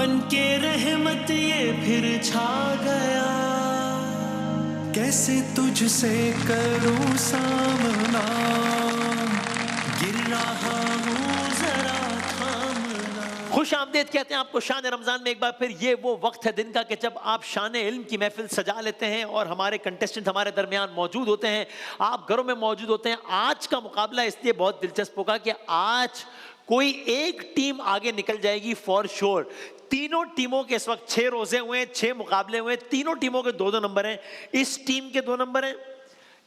बनके रहमत ये फिर छा गया, कैसे तुझसे करूं सामना, गिर रहा हूँ जरा थामना। खुश आमदेद कहते हैं आपको शान रमजान में एक बार फिर। ये वो वक्त है दिन का कि जब आप शान इल्म की महफिल सजा लेते हैं और हमारे कंटेस्टेंट हमारे दरमियान मौजूद होते हैं, आप घरों में मौजूद होते हैं। आज का मुकाबला इसलिए बहुत दिलचस्प होगा कि आज कोई एक टीम आगे निकल जाएगी फॉर श्योर। तीनों टीमों के इस वक्त 6 रोजे हुए हैं, 6 मुकाबले हुए हैं, तीनों टीमों के 2-2 नंबर हैं। इस टीम के 2 नंबर हैं,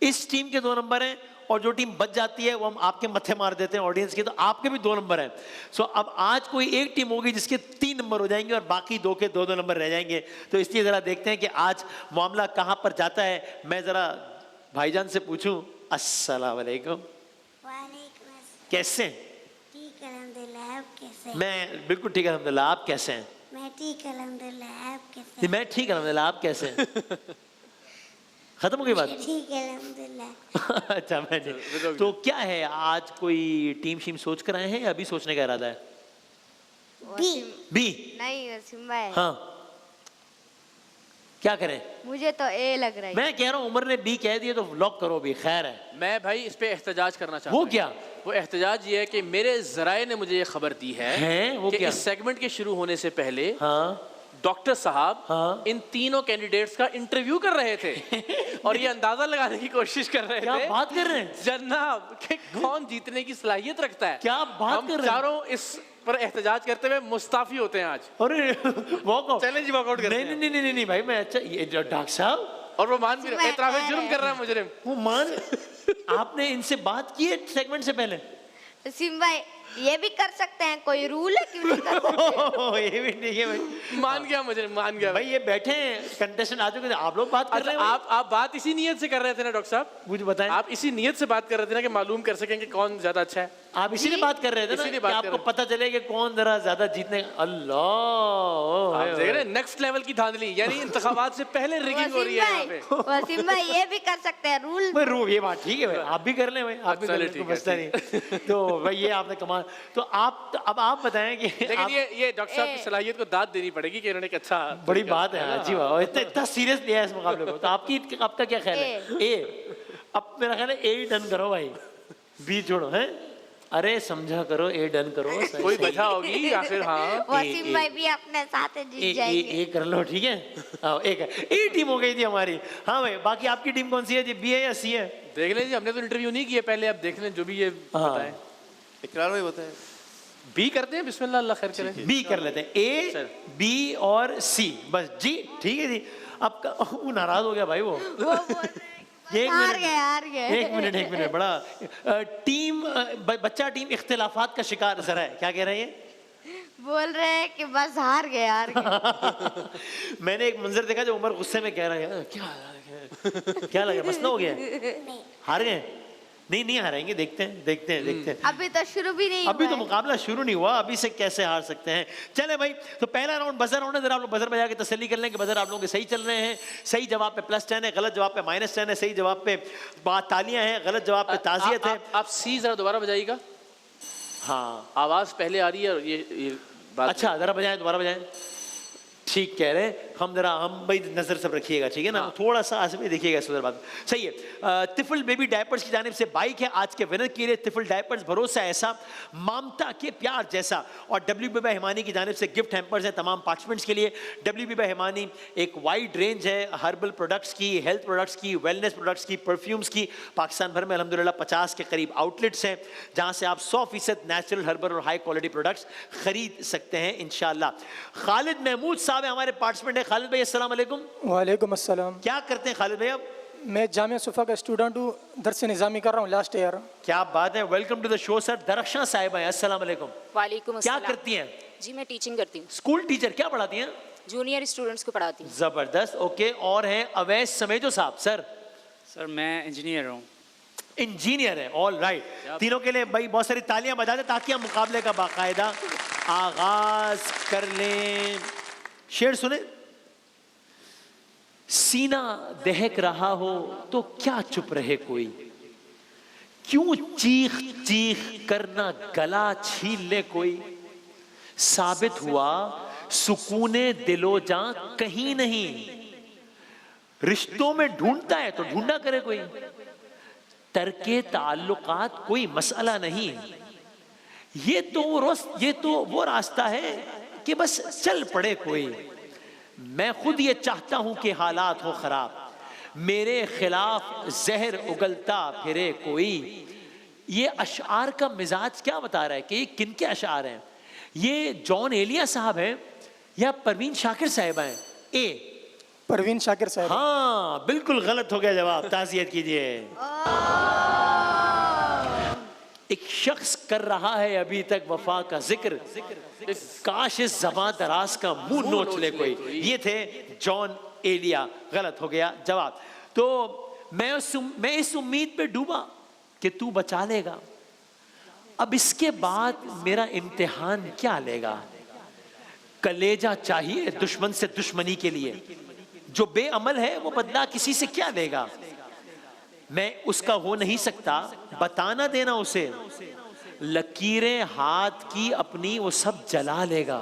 इस टीम के 2 नंबर हैं, और जो टीम बच जाती है वो हम आपके मत्थे मार देते हैं ऑडियंस के, तो आपके भी 2 नंबर हैं। सो अब आज कोई एक टीम होगी जिसके 3 नंबर हो जाएंगे और बाकी 2 के 2-2 नंबर रह जाएंगे। तो इसलिए जरा देखते हैं कि आज मामला कहां पर जाता है। मैं जरा भाईजान से पूछूं, अस्सलाम वालेकुम। कैसे? ठीक अल्हम्दुलिल्लाह, आप कैसे? मैं बिल्कुल ठीक है अल्हम्दुलिल्लाह, आप कैसे हैं? मैं ठीक अल्हम्दुलिल्लाह, आप कैसे? मैं ठीक अल्हम्दुलिल्लाह, आप कैसे हैं? खत्म हो गई बात? ठीक अल्हम्दुलिल्लाह। अच्छा, मैं ठीक। तो क्या है, आज कोई टीम शीम सोच कर आए हैं या अभी सोचने का इरादा है? बी नहीं, वसीम भाई। हाँ, क्या करें? मुझे तो ए लग रहा है। मैं कह रहा हूँ उमर ने बी कह दिया तो लॉक करो भी, खैर है। मैं भाई इस पे एहतजाज करना चाहता हूँ। वो क्या? वो एहतजाज ये है कि मेरे जराए ने मुझे ये खबर दी है वो कि क्या? इस सेगमेंट के शुरू होने से पहले हाँ डॉक्टर साहब हाँ इन तीनों कैंडिडेट्स का इंटरव्यू कर रहे थे और ये अंदाजा लगाने की कोशिश कर रहे क्या थे बात कर रहे हैं जनाब कि कौन जीतने की सलाहियत रखता है। क्या बात हम कर रहे हैं? चारों इस पर एहतजाज करते हुए मुस्ताफी होते हैं आज। अरे वॉकआउट, चैलेंज वॉकआउट करते हैं। नहीं नहीं नहीं भाई, मैं अच्छा ये डॉक्टर साहब, और वो मान भी रहे, एतराफ़ जुर्म कर रहा है मुजरिम। वो मान आपने इनसे बात की है सेगमेंट से पहले? वसीम भाई, ये भी कर सकते हैं, कोई रूल है? क्यों नहीं कर सकते? ये भी नहीं है भाई। मान गया मुझे, मान गया भाई। ये बैठे हैं कंटेस्टेंट आ चुके हैं, आप लोग बात कर रहे हैं। आप बात इसी नियत से कर रहे थे ना डॉक्टर साहब? मुझे बताएं। आप इसी नियत से बात कर रहे थे ना कि मालूम कर सकें कि कौन ज्यादा अच्छा है। आप इसीलिए बात कर रहे थे ना कि आपको पता चले कि कौन जरा ज्यादा जीतने। अल्लाह, आप देख रहे हैं नेक्स्ट लेवल की धांधली, यानी इंतखाबात से पहले रिगिंग हो रही है यहाँ पे। वसीम भाई, ये भी कर सकते हैं रूल। ये बात ठीक है भाई, आप भी कर लें भाई, आप भी कर लें, बचता नहीं। तो भाई ये आपने कमाल। तो अब आप बताएं कि लेकिन ये डॉक्टर साहब की सलाहियत को दाद देनी पड़ेगी कि इन्होंने एक अच्छा, बड़ी बात है जी, वाह, इतना सीरियस लिया है इस मुकाबले को। तो आपका क्या ख्याल है? ए, अब मेरा ख्याल है ए ही डन करो भाई, बी छोड़ो है। अरे समझा करो, ए डन करो, कोई वजह होगी आखिर। हाँ, वसीम भाई भी अपने साथ जीत जाएंगे। ए कर लो, ठीक है। एक ए टीम हो गई थी हमारी। हाँ भाई, बाकी आपकी टीम कौन सी है जी? बी है या सी है? देख लें जी, हमने तो इंटरव्यू नहीं किया पहले, अब देख लें जो भी ये बताएं। इकरार भाई बताएं। बी करते हैं, बिस्मिल्लाह, अल्लाह खैर करे। बी कर लेते हैं, ए बी और सी, बस जी, ठीक है जी। अब वो नाराज हो गया भाई, वो हार गए। एक मिनट, बड़ा टीम बच्चा टीम इख्तिलाफात का शिकार जरा है, क्या कह रहे हैं? बोल रहे हैं कि बस हार गए। मैंने एक मंजर देखा जो उमर गुस्से में कह रहा है, क्या लगा, मसला हो गया, हार गए? नहीं हारेंगे, देखते हैं। अभी तो शुरू भी नहीं हुआ, अभी तो मुकाबला शुरू नहीं हुआ, अभी से कैसे हार सकते हैं। चले भाई, तो पहला राउंड बजर राउंड है, जरा आप लोग बजर बजा के तसल्ली कर लें कि बजर आप लोगों के सही चल रहे हैं। सही जवाब पे +10 है, गलत जवाब पे -10 है, सही जवाब पे तालियां हैं, गलत जवाब पे ताज़ियत है। आप सी जरा दोबारा बजाइएगा। हाँ, आवाज पहले आ रही है और ये बात। अच्छा, जरा बजाएं, दोबारा बजाएं। ठीक कह रहे हैं हम, जरा हम भाई नजर सब रखिएगा, ठीक है ना? थोड़ा सा आस में देखिएगा इस बात। सही है। तिफल बेबी डायपर्स की जानिब से बाइक है आज के विनर के लिए। तिफल डायपर्स, भरोसा ऐसा, ममता के प्यार जैसा। और WB हिमानी की जानिब से गिफ्ट हैम्पर्स हैं तमाम पार्टिसिपेंट्स के लिए। WB हिमानी एक वाइड रेंज है हर्बल प्रोडक्ट्स की, हेल्थ प्रोडक्ट्स की, वेलनेस प्रोडक्ट्स की, परफ्यूम्स की। पाकिस्तान भर में अल्हम्दुलिल्लाह 50 के करीब आउटलेट्स हैं जहाँ से आप 100% नेचुरल हर्बल और हाई क्वालिटी प्रोडक्ट्स खरीद सकते हैं इंशाल्लाह। खालिद महमूद साहब हमारे पार्टिसिपेंट है। खालिद भाई अस्सलाम वालेकुम। वालेकुम अस्सलाम। क्या करते हैं खालिद भाई आप? मैं जामिया सुफ़ा का स्टूडेंट हूँ, दरस निज़ामी कर रहा हूँ, लास्ट ईयर। क्या बात है, welcome to the show sir. Darakhshan साहिबा है, अस्सलाम वालेकुम। वालेकुम क्या अस्सलाम। करती हैं? जी मैं टीचिंग करती हूँ, स्कूल टीचर। क्या पढ़ाती हैं? जूनियर स्टूडेंट्स को पढ़ाती हूँ। जबरदस्त, ओके। और हैं अवैस समेजो साहब। सर मैं इंजीनियर हूँ। इंजीनियर है, ऑल राइट। तीनों के लिए भाई बहुत सारी तालियां बजा दें ताकि हम मुकाबले का बाकायदा आगाज कर लें। शेर सुने। सीना दहक रहा हो तो क्या चुप रहे कोई, क्यों चीख चीख करना गला छीन ले कोई। साबित हुआ सुकूने दिलो जां कहीं नहीं। रिश्तों में ढूंढता है तो ढूंढा करे कोई, तरके ताल्लुकात कोई मसला नहीं। ये तो वो रास्ता है कि बस चल पड़े कोई। मैं खुद ये चाहता हूं कि हालात हो खराब, मेरे खिलाफ जहर उगलता फिरे कोई। ये अशआर का मिजाज क्या बता रहा है कि ये किन के अशआर हैं? ये जॉन एलिया साहब हैं या परवीन शाकिर साहिबा हैं? ए परवीन शाकिर साहब। हाँ बिल्कुल गलत हो गया जवाब, ताज़ियत कीजिए। एक शख्स कर रहा है अभी तक वफा का जिक्र, काश इस ज़बां दराज का मुंह नोच ले कोई। ये थे जॉन एलिया। गलत हो गया जवाब। तो मैं इस उम्मीद पे डूबा कि तू बचा लेगा, अब इसके बाद मेरा इम्तिहान क्या लेगा? कलेजा चाहिए दुश्मन से दुश्मनी के लिए, जो बेअमल है वो बदला किसी से क्या लेगा? मैं उसका हो नहीं सकता, बताना देना उसे, लकीरें हाथ की अपनी वो सब जला लेगा।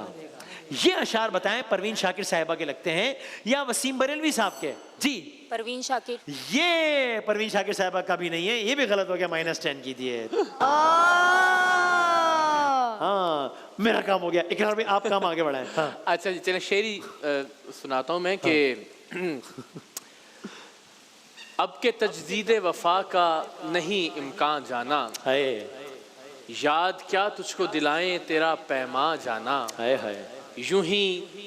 ये अशार बताएं परवीन शाकिर साहिबा के लगते हैं या वसीम बरेलवी साहब के? जी परवीन शाकिर। ये परवीन शाकिर साहिबा का भी नहीं है, ये भी गलत हो गया, -10 कीजिए। हाँ मेरा काम हो गया। इकरार में आप काम आगे बढ़ाएं। हाँ। अच्छा जी चलिए शेरी सुनाता हूँ मैं कि अब के तजदीद वफा का नहीं इम्कान जाना, हाय याद क्या तुझको दिलाएं तेरा पैमा जाना। हाय हाय यूं ही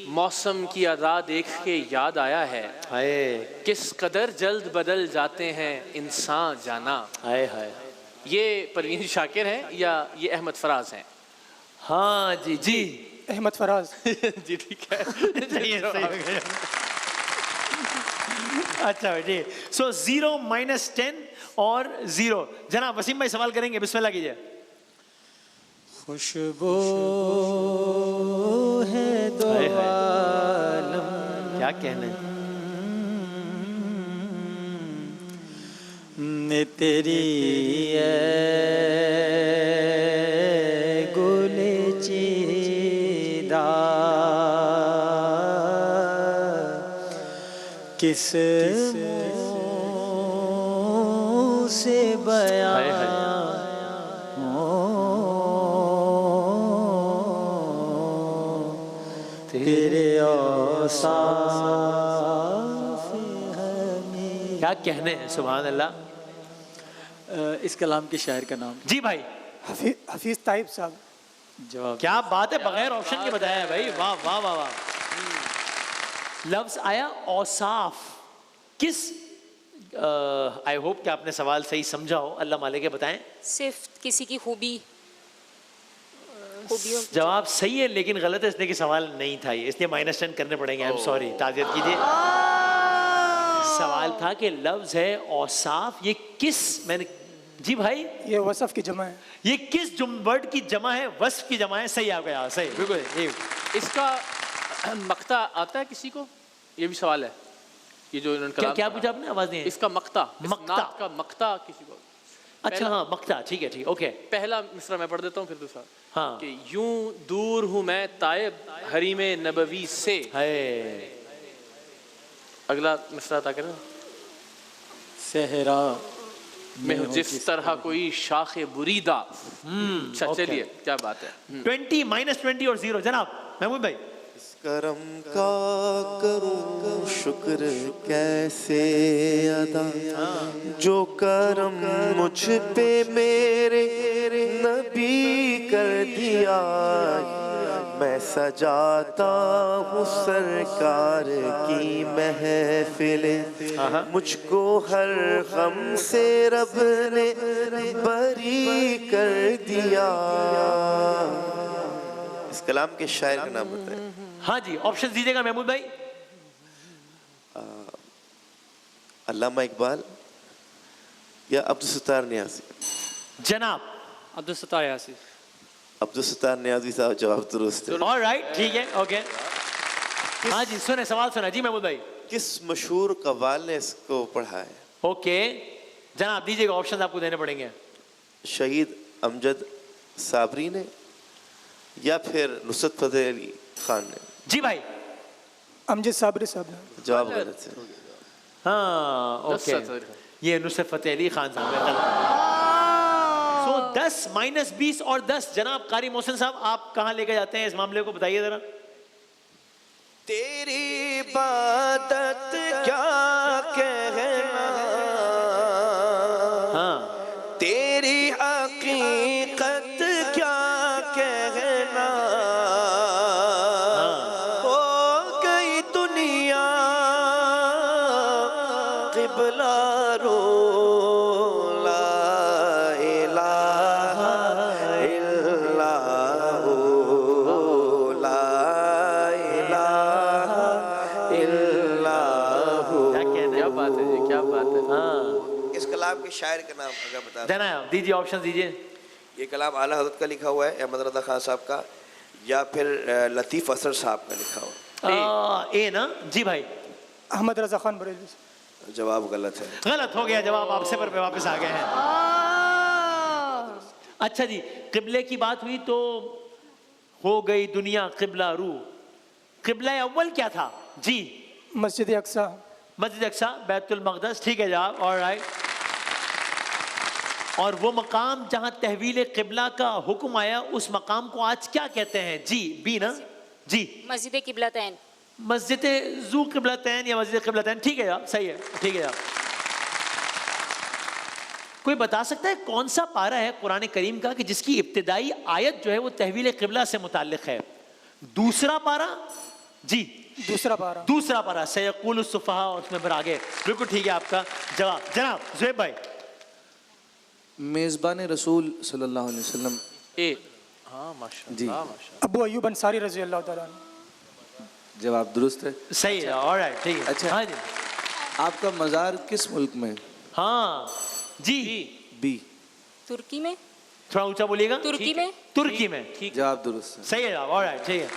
मौसम की अदा देख के याद आया है, हाय किस कदर जल्द बदल जाते हैं इंसान जाना। हाय हाय। ये परवीन शाकिर हैं या ये अहमद फराज हैं? हाँ जी जी अहमद फराज। जी ठीक है। सही हो गया। अच्छा जी। सो 0 -10 और 0। जनाब वसीम भाई सवाल करेंगे, बिस्मिल्लाह कीजिए। खुशबू है दो हाय हाय। आलम क्या कहने। ने तेरी गुले चीदा किस मुंह से बयां हाय हाय। तेरे औसाफ हमें। क्या कहने हैं, सुभान अल्लाह। इस कलाम के शायर का नाम? जी भाई हफीज ताइब साहब। जवाब? क्या बात है, बगैर ऑप्शन के बताया है भाई। वाह वाह वाह वाह। लफ्ज आया औसाफ, किस आई होप कि आपने सवाल सही समझा हो। अल्लाह मालिक के बताएं। सिर्फ किसी की खूबियों। जवाब सही है लेकिन गलत है, इसलिए कि सवाल नहीं था ये, इसलिए -10 करने पड़ेंगे। आई एम सॉरी, ताज़ियत कीजिए। सवाल था कि लफ्ज है औसाफ, ये किस, मैंने जी भाई ये वसफ की जमा है। ये किस वर्ड की जमा है? वस्फ की जमा है। सही आ गया, सही बिल्कुल। इसका मक्ता आता है किसी को? ये भी सवाल है। ये जो इन्होंने कलाम क्या पढ़ा। पूछा आपने? आवाज नहीं आई। इसका मक्ता, इस मक्ता। नात का मक्ता किसी को? अच्छा हाँ मक्ता, ठीक है ठीक, ओके। पहला मिसरा मैं पढ़ देता हूँ फिर दूसरा। हाँ। कि यूं दूर हूँ मैं ताइब हरीम नबवी से। है अगला मिसरा था क्या? सहरा मैं हूँ जिस तरह कोई शाखे बुरीदा। अच्छा ओके। चलिए क्या बात है। 20 -20 और 0। जनाब महमूद भाई। करम का करूं शुक्र कैसे अदा, जो करम मुझ पे मेरे नबी कर दिया। मैं सजाता हूँ सरकार की महफिल, मुझको हर गम से रब ने बरी कर दिया। इस कलाम के शायर का नाम बताएं। हाँ जी, ऑप्शन दीजिएगा महमूद भाई। अल्लामा इकबाल या अब्दुल सत्तार नियाज़ी? जनाब अब्दुल सत्तार यासी। अब्दुल सत्तार नियाज़ी साहब, जवाब दुरुस्त है। ऑलराइट, ठीक है, ओके। हाँ जी सुने, सवाल सुना जी महमूद भाई। किस मशहूर कव्वाल ने इसको पढ़ा है? ओके जनाब दीजिएगा, ऑप्शन आपको देने पड़ेंगे। शहीद अमजद साबरी ने, या फिर नुसरत खान ने। जी भाई। अमजद साबरी साहब ने। जवाब गलत है। हाँ ओके, नुसरत ये नुसरत फतेह अली खान साहब है, गलत। सो 10 माइनस 20 और 10। जनाब कारी मोहसिन साहब, आप कहाँ लेके जाते हैं इस मामले को, बताइए जरा। तेरी इबादत क्या कहना, हाँ तेरी हकीकत क्या कहना, हो गई दुनिया क़िबला रो, ला इलाहा इल्लल्लाहु, ला इलाहा इल्लल्लाहु। क्या कहना क्या है? बात है जी, क्या बात है। हाँ इस कलाम के शायर का नाम अगर बता देना है, दीजिए ऑप्शन दीजिए। ये कलाम आला हज़रत का लिखा हुआ है, अहमद रज़ा खान साहब का, या फिर लतीफ़ असर साहब का लिखा हुआ ए ना। जी भाई। अहमद रजा खान बरेलवी से। है। जवाब गलत है। गलत हो गया जवाब, आप सिफर पे वापस आ गए हैं। अच्छा जी, किबले की बात हुई तो हो गई दुनिया किबला रू। किबला अव्वल क्या था जी? मस्जिद अक्सा। मस्जिद अक्सा, बैतुल मक़दस, ठीक है जवाब, ऑलराइट। और वो मकाम जहां तहवील किबला का हुक्म आया, उस मकाम को आज क्या कहते हैं जी? बी ना जी? मस्जिद किबलतैन। मस्जिद जू किबलतैन या मस्जिद किबलतैन, ठीक है जवाब, सही है, ठीक है जवाब। कोई बता सकता है कौन सा पारा है कुरान करीम का कि जिसकी इब्तिदाई आयत जो है वो तहवील किबला से मुताल्लिक है? दूसरा पारा जी? दूसरा पारा। दूसरा पारा सयक़ूलु सुफ़हा, और उसमें फिर आगे। बिल्कुल ठीक है आपका जवाब। जनाब ज़ुहैब भाई। मेज़बान रसूल सल्लल्लाहु अलैहि वसल्लम। ए हाँ माशाअल्लाह, जी। माशाअल्लाह। अबू अयूब अंसारी रजी अल्लाह तआला अन्हु। जवाब दुरुस्त है। सही है, ऑलराइट, ठीक है। अच्छा। हाँ जी, आपका मज़ार किस मुल्क में है? हाँ जी। बी। तुर्की में। थोड़ा ऊंचा बोलिएगा। तुर्की में। तुर्की में, जवाब दुरुस्त है। सही है जवाब, ऑलराइट, ठीक है।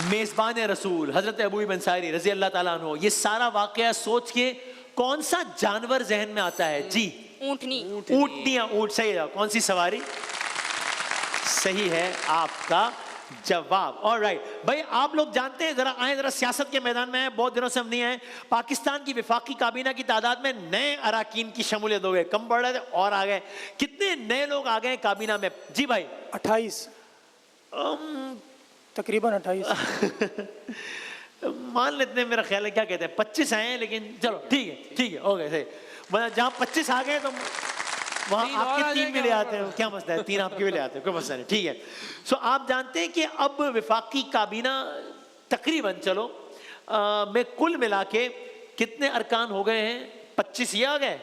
मेज़बान रसूल हजरत अबू अयूब अंसारी रजी अल्लाह ताला अन्हु, ये सारा वाकया सोच के कौन सा जानवर जहन में आता है जी? ऊँटनी। ऊँटनियाँ, ऊँट, सही है। कौन सी सवारी? सही है आपका जवाब, ऑलराइट। भाई आप लोग जानते हैं, जरा आए, जरा सियासत के मैदान में आए, बहुत दिनों से हम नहीं आए। पाकिस्तान की विफाकी काबीना की तादाद में नए अराकीन की शमूलियत हो गए, कम बढ़ रहे थे और आ गए। कितने नए लोग आ गए काबीना में जी भाई? 28 तकरीबन 28। मान लेते हैं, मेरा ख्याल है, क्या कहते हैं, 25 आए हैं, लेकिन चलो ठीक है, ठीक है, हो गए सही। मतलब जहाँ 25 आ गए तो वहाँ तीन और आपके आ 3 भी जाएगा ले वहाँ आते हैं, क्या मसला है, 3 आपके भी ले आते हैं, कोई मसला नहीं, ठीक है। सो आप जानते हैं कि अब विफाकी काबीना तकरीबन चलो में कुल मिला के कितने अरकान हो गए हैं? 25 ये आ गए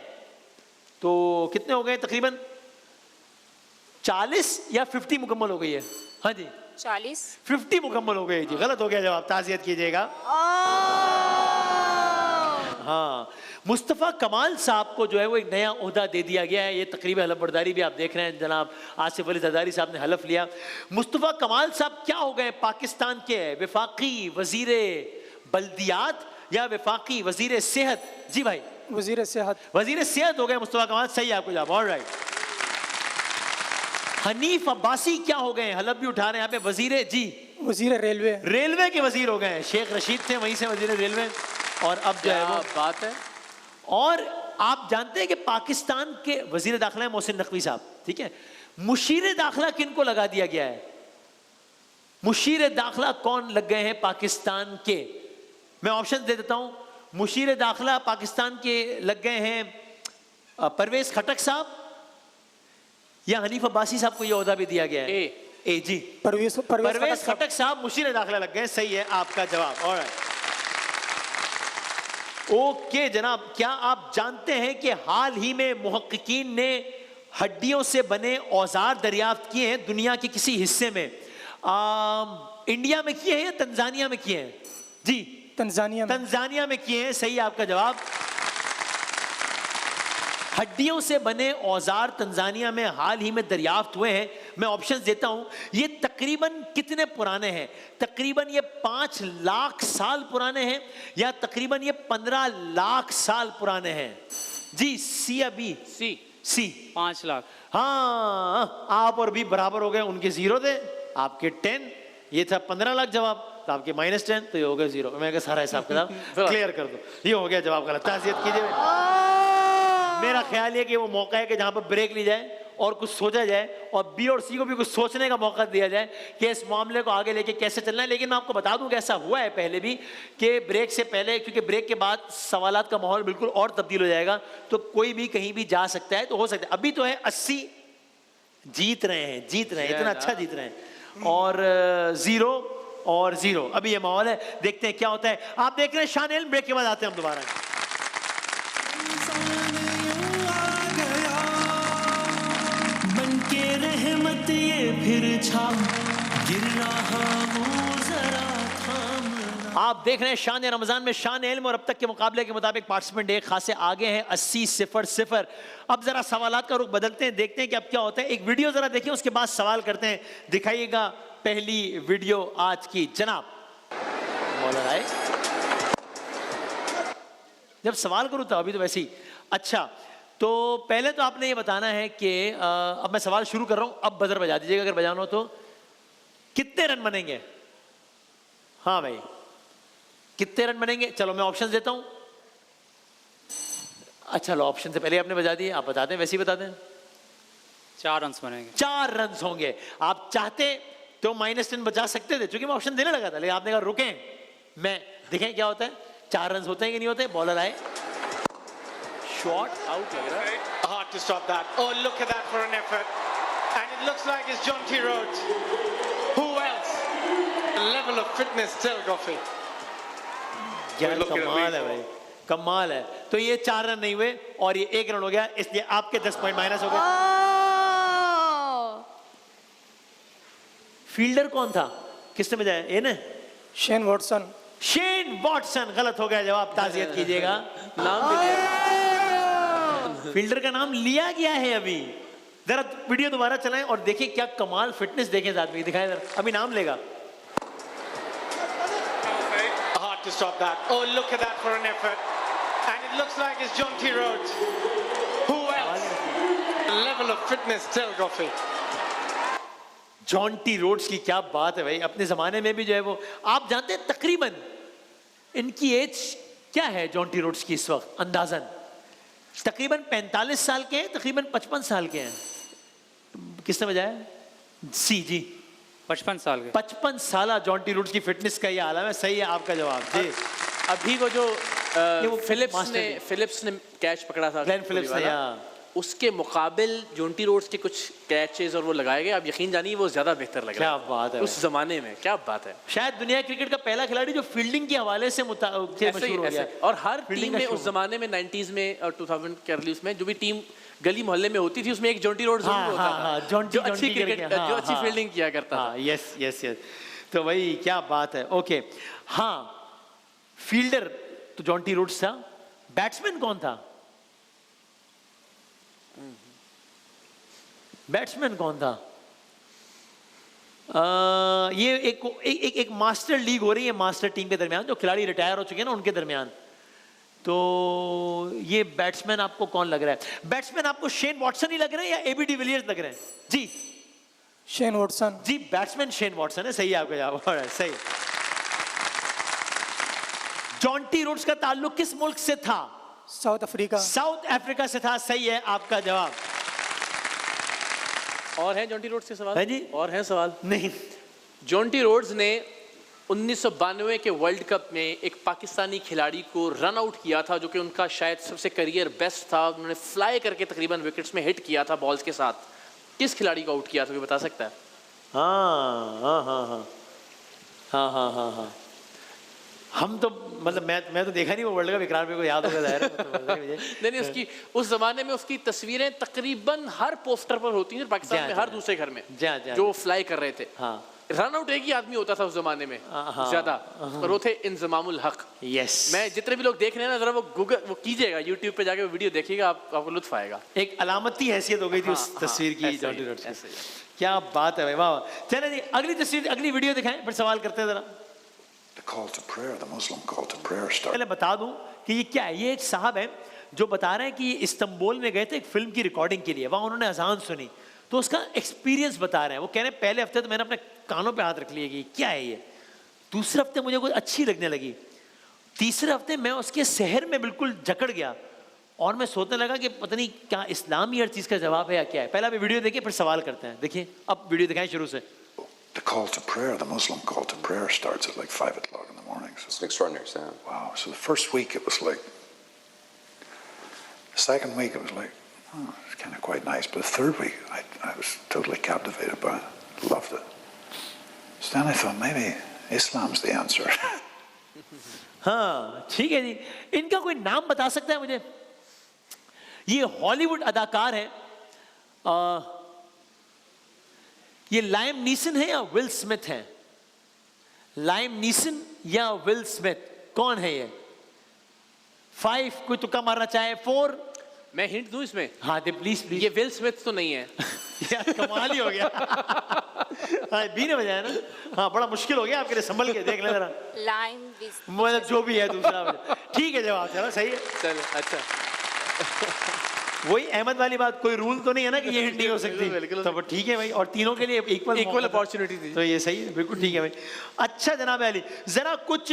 तो कितने हो गए तकरीबन? 40 या 50 मुकम्मल हो गई है? हाँ जी 40। 50 मुकम्मल हो गई जी। गलत हो गया जवाब, ताज़ियत कीजिएगा। हाँ, मुस्तफ़ा कमाल साहब को जो है वो एक नया ओहदा दे दिया गया है। ये तकरीब हलफ बर्दारी भी आप देख रहे हैं, जनाब आसिफ अली ज़रदारी साहब ने हलफ लिया। मुस्तफ़ा कमाल साहब क्या हो गए पाकिस्तान के? विफाकी वज़ीर बल्दियात या विफाकी वज़ीर सेहत? जी भाई वज़ीर सेहत। वज़ीर सेहत हो गए मुस्तफ़ा कमाल, सही है आपको जवाब, ऑलराइट। हनीफ अब्बासी क्या हो गए? हलफ भी उठा रहे हैं यहाँ पे, वज़ीर जी? वज़ीर रेलवे। रेलवे के वज़ीर हो गए हैं। शेख रशीद थे वहीं से वज़ीर रेलवे, और अब जो है वो बात है। और आप जानते हैं कि पाकिस्तान के वज़ीर दाखिला मोहसिन नकवी साहब, ठीक है। मुशीर दाखिला किनको लगा दिया गया है? मुशीर दाखिला कौन लग गए हैं पाकिस्तान के? मैं ऑप्शन दे देता हूं। मुशीर दाखिला पाकिस्तान के लग गए हैं परवेज खटक साहब या हनीफ अब्बासी साहब को यह ओहदा भी दिया गया है? ए जी, परवेज खटक साहब मुशीर दाखिला लग गए, सही है आपका जवाब, ऑलराइट। ओके जनाब, क्या आप जानते हैं कि हाल ही में मुहक्किकीन ने हड्डियों से बने औजार दरियाफ्त किए हैं दुनिया के किसी हिस्से में? इंडिया में किए हैं या तंजानिया में किए हैं? जी तंजानिया में किए हैं, सही है आपका जवाब। हड्डियों से बने औजार तंजानिया में हाल ही में दरियाफ्त हुए हैं। मैं ऑप्शंस देता हूं। ये तकरीबन कितने पुराने हैं? तकरीबन ये 5 लाख साल पुराने हैं या तकरीबन ये 15 लाख साल पुराने हैं? जी सी या बी? सी 5 लाख। हाँ, आप और बी बराबर हो गए। उनके 0 थे, आपके 10, ये था 15 लाख जवाब, तो आपके -10, तो ये हो गया 0। मैं कहा सारा हिसाब किताब क्लियर कर दो, ये हो गया जवाब गलत। ताज़ियत कीजिए। मेरा ख्याल ये कि वो मौका है कि जहां पर ब्रेक ली जाए और कुछ सोचा जाए और बी और सी को भी कुछ सोचने का मौका दिया जाए कि इस मामले को आगे लेके कैसे चलना है। लेकिन मैं आपको बता दूं कि ऐसा हुआ है पहले भी कि ब्रेक से पहले, क्योंकि ब्रेक के बाद सवालात का माहौल बिल्कुल और तब्दील हो जाएगा, तो कोई भी कहीं भी जा सकता है। तो हो सकता है अभी तो है 80 जीत रहे हैं इतना अच्छा जीत रहे हैं, और 0 और 0 अभी ये माहौल है। देखते हैं क्या होता है। आप देख रहे हैं शान इल्म। ब्रेक के बाद आते हैं हम दोबारा। बनके रहमत ये फिर छा गिर रहा हूँ जरा थामना। आप देख रहे हैं शान रमजान में शान इल्म, और अब तक के मुकाबले के मुताबिक पार्टिसिपेंट एक खासे आगे हैं 80-0। अब जरा सवालात का रुख बदलते हैं, देखते हैं कि अब क्या होता है। एक वीडियो जरा देखिए, उसके बाद सवाल करते हैं। दिखाइएगा पहली वीडियो आज की जनाब। मौलाना आए जब सवाल करूँ तो अभी तो वैसे ही। अच्छा, तो पहले तो आपने ये बताना है कि अब मैं सवाल शुरू कर रहा हूं, अब बजर बजा दीजिएगा अगर बजाना हो तो। कितने रन बनेंगे? हाँ भाई, कितने रन बनेंगे? चलो मैं ऑप्शन देता हूं। अच्छा लो, ऑप्शन से पहले आपने बजा दिए, आप बता दें, वैसे ही बता दें। 4 रन बनेंगे। 4 रन होंगे। आप चाहते तो -10 बचा सकते थे, क्योंकि मैं ऑप्शन देने लगा था, लेकिन आपने कहा रुकें, मैं देखें क्या होता है। 4 रन होते हैं कि नहीं होते। बॉलर आए, शॉट आउट लग रहा है। Hard to stop that. Oh, look at that for an effort. And it looks like it's John T. Rhodes. Who else? The level of fitness still, Goffey. क्या कमाल है भाई, कमाल है। तो ये 4 रन नहीं हुए और ये 1 रन हो गया, इसलिए आपके 10 पॉइंट माइनस हो गए। फील्डर कौन था? किसने बजाया? ये ना शेन वॉटसन। Shane Watson. गलत हो गया जवाब, ताज़ियत कीजिएगा। नाम भी लिया। फील्डर का नाम लिया गया है अभी। जरा वीडियो दोबारा चलाएं और देखिए क्या कमाल फिटनेस देखें इस आदमी की। दिखाएं जरा, अभी नाम लेगा। Hard to stop that. Oh, look at that for an effort. And it looks like it's John T. Rhodes. Who else? The level of fitness still, Goffey. John T Rhodes की क्या बात है भाई। अपने जमाने में भी जो है वो, आप जानते हैं तकरीबन इनकी एज क्या है जॉन टी रोड्स की इस वक्त? अंदाजन तकरीबन 45 साल के हैं, तकरीबन 55 साल के हैं। किसने बजाया? सी जी, 55 साल के। 55 साल जॉन टी रोड्स की फिटनेस का ये आलम है। सही है आपका जवाब जी। अभी वो जो वो फिलिप्स ने कैच पकड़ा था, ग्लेन फिलिप्स ने, उसके मुकाबिल जोंटी रोड्स के कुछ कैचेस और वो लगाए गए। आप यकीन जानिए वो ज्यादा बेहतर लग रहा है। क्या बात है उस जमाने में, क्या बात है। शायद दुनिया क्रिकेट का पहला खिलाड़ी जो फील्डिंग के हवाले से मशहूर हो गया। और हर टीम में उस जमाने में 90s में और 2000 के अर्ली में जो भी टीम गली मोहल्ले में होती थी, उसमें एक जोंटी रोड्स जरूर होता था, जो अच्छी क्रिकेट, जो अच्छी फील्डिंग किया करता था। Yes yes yes. तो भाई क्या बात है। ओके, हाँ, फील्डर तो जॉन्टी रोड्स था। बैट्समैन कौन था? बैट्समैन कौन था? ये एक मास्टर लीग हो रही है मास्टर टीम के दरमियान, जो खिलाड़ी रिटायर हो चुके हैं ना उनके दरमियान। तो ये बैट्समैन आपको कौन लग रहा है? बैट्समैन आपको शेन वॉटसन ही लग रहे हैं या एबी डिविलियर्स लग रहे हैं? जी शेन वॉटसन। जी, बैट्समैन शेन वॉटसन है। सही है आपका जवाब, सही। जॉन्टी रोड्स का ताल्लुक किस मुल्क से था? South Africa. साउथ अफ्रीका से था। सही है आपका जवाब। और हैं जॉन्टी रोड्स के सवाल? है जी, और हैं सवाल? नहीं। जॉन्टी रोड्स ने 1992 के वर्ल्ड कप में एक पाकिस्तानी खिलाड़ी को रन आउट किया था, जो कि उनका शायद सबसे करियर बेस्ट था। उन्होंने फ्लाई करके तकरीबन विकेट्स में हिट किया था बॉल्स के साथ। किस खिलाड़ी को आउट किया था, कोई बता सकता है? हाँ हाँ हाँ हाँ हाँ हाँ हाँ हाँ। हम तो मतलब मैं तो देखा नहीं वो वर्ल्ड कप, इकरार मेरे को याद होगा जाहिर है। नहीं, उसकी उस जमाने में उसकी तस्वीरें तकरीबन हर पोस्टर पर होती हैं पाकिस्तान में, हर दूसरे घर में, जो फ्लाई कर रहे थे। हाँ, रन आउट एक ही आदमी होता था उस जमाने में ज्यादा, और वो थे इंजमामुल हक। यस। मैं जितने भी लोग देख रहे हैं ना, जरा वो गूगल वो कीजिएगा, यूट्यूब पे जाके वो वीडियो देखिएगा, आपको लुत्फ आएगा। एक अलामती हैसियत हो गई थी उस तस्वीर की जॉन्टी रोड्स की। क्या बात है भाई, वाह। चले जी, अगली तस्वीर, अगली वीडियो दिखाएं, फिर सवाल करते हैं जरा। पहले बता दूं कि ये क्या है। ये एक साहब है जो बता रहे हैं कि इस्तांबुल में गए थे एक फिल्म की रिकॉर्डिंग के लिए। वहां उन्होंने अजान सुनी, तो उसका एक्सपीरियंस बता रहे हैं। वो कह रहे हैं पहले हफ्ते तो मैंने अपने कानों पे हाथ रख लिया कि क्या है ये, दूसरे हफ्ते मुझे कुछ अच्छी लगने लगी, तीसरे हफ्ते मैं उसके शहर में बिल्कुल जकड़ गया और मैं सोचने लगा कि पता नहीं क्या इस्लाम ही हर चीज़ का जवाब है या क्या है। पहले अभी वीडियो देखिए फिर सवाल करते हैं। देखिए अब वीडियो दिखाएं शुरू से। The call to prayer, the Muslim call to prayer starts at like 5 o'clock in the morning. So, It's an extraordinary sound. wow. So the first week it was like, the second week it was like, oh, it's kind of quite nice. But the third week I was totally captivated by it, loved it. So then I thought maybe Islam's the answer. हाँ ठीक है जी, इनका कोई नाम बता सकता है मुझे? ये हॉलीवुड अदाकार है, ये लाइम नीसन है या विल स्मिथ है? लाइम नीसन या विल स्मिथ, कौन है ये? 5, कोई तुक्का मारना चाहे? 4? मैं हिंट दूं इसमें? हाँ दे प्लीज प्लीज। ये विल स्मिथ तो नहीं है। यार कमाल ही हो गया। हाँ बी ने बजाया ना, हाँ बड़ा मुश्किल हो गया आपके लिए, संभल के देख ले जरा। लाइम मतलब जो भी है दूसरा ठीक है जवाब, चलो सही है। चलो अच्छा, वही अहमद वाली बात, कोई रूल तो नहीं है ना कि ये हिंट नहीं हो सकती, तो ठीक है भाई, और तीनों के लिए इक्वल अपॉर्चुनिटी थी, तो ये सही है, बिल्कुल ठीक है भाई। अच्छा जनाब अली, जरा कुछ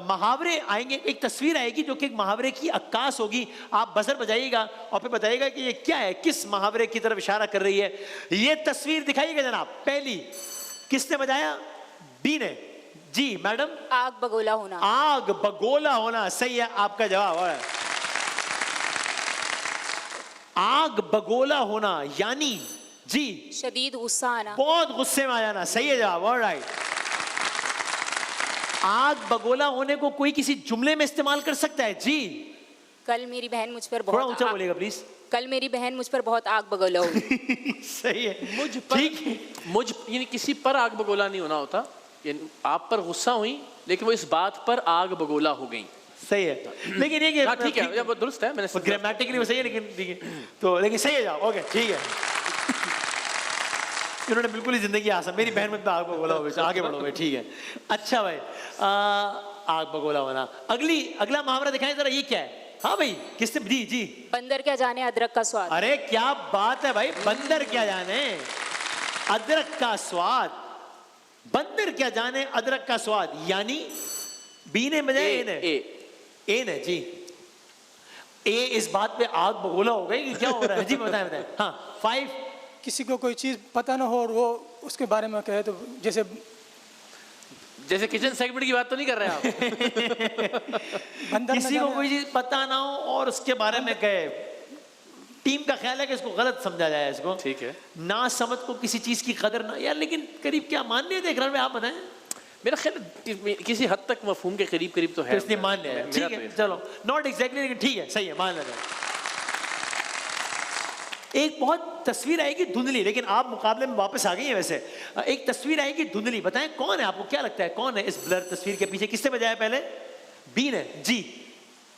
मुहावरे आएंगे, एक तस्वीर आएगी जो कि एक मुहावरे की अक्कास होगी, आप बजर बजाइएगा और फिर बताइएगा कि ये क्या है, किस मुहावरे की तरफ इशारा कर रही है। ये तस्वीर दिखाइएगा जनाब। पहली किसने बजाया? बी ने। जी मैडम? आग बगोला होना। आग बगोला होना, सही है आपका जवाब। आग बगोला होना यानी जी शदीद गुस्सा आना। बहुत गुस्से में आ जाना, सही है जवाब, ऑलराइट। आग बगोला होने को कोई किसी जुमले में इस्तेमाल कर सकता है? जी। कल मेरी बहन मुझ पर थोड़ा बहुत ऊंचा बोलेगा प्लीज। कल मेरी बहन मुझ पर बहुत आग बगोला हुई। सही है, मुझ पर, यानी किसी पर आग बगोला नहीं होना होता, यानी आप पर गुस्सा हुई लेकिन वो इस बात पर आग बगोला हो गई। सही है, लेकिन ये ठीक है, ये दुरुस्त है, मैंने ग्रामेटिकली सही है, लेकिन ठीक है तो, लेकिन सही है जवाब, ओके ठीक है। इन्होंने बिल्कुल ही जिंदगी आसान, मेरी बहन में आग बगोला हो गई, आगे बढ़ो भाई, ठीक है। अच्छा भाई, आग बगोला होना। अगला मुहावरा दिखाएं जरा, ये क्या है? हाँ भाई किसने? जी जी। बंदर क्या जाने अदरक का स्वाद। अरे क्या बात है भाई, बंदर क्या जाने अदरक का स्वाद। बंदर क्या जाने अदरक का स्वाद, यानी बी ने बजाया, ए ने? ए ने जी। ए इस बात पे आग बगोला हो गई कि क्या हो रहा है? जी बताएं। हाँ 5। किसी को कोई चीज़ पता ना हो और वो उसके बारे में कहे, तो जैसे किचन सेगमेंट की बात तो नहीं कर रहे आप? किसी को कोई चीज पता ना हो और उसके बारे में कहे, टीम का ख्याल है कि इसको गलत समझा जाए, इसको ठीक है, ना समझ को किसी चीज की कदर ना, यार लेकिन करीब क्या मान लिया देख रहा में, आप बताएं। मेरा ख्याल किसी हद तक मफहूम के करीब तो है, इसने मान लिया, ठीक है चलो, नॉट एग्जैक्टली लेकिन ठीक है, सही है, मान लेते हैं। एक बहुत तस्वीर आएगी धुंधली, लेकिन आप मुकाबले में वापस आ गई हैं वैसे। एक तस्वीर आएगी धुंधली, बताएं कौन है, आपको क्या लगता है कौन है इस ब्लर तस्वीर के पीछे? किसने बजाया पहले? बी ने जी।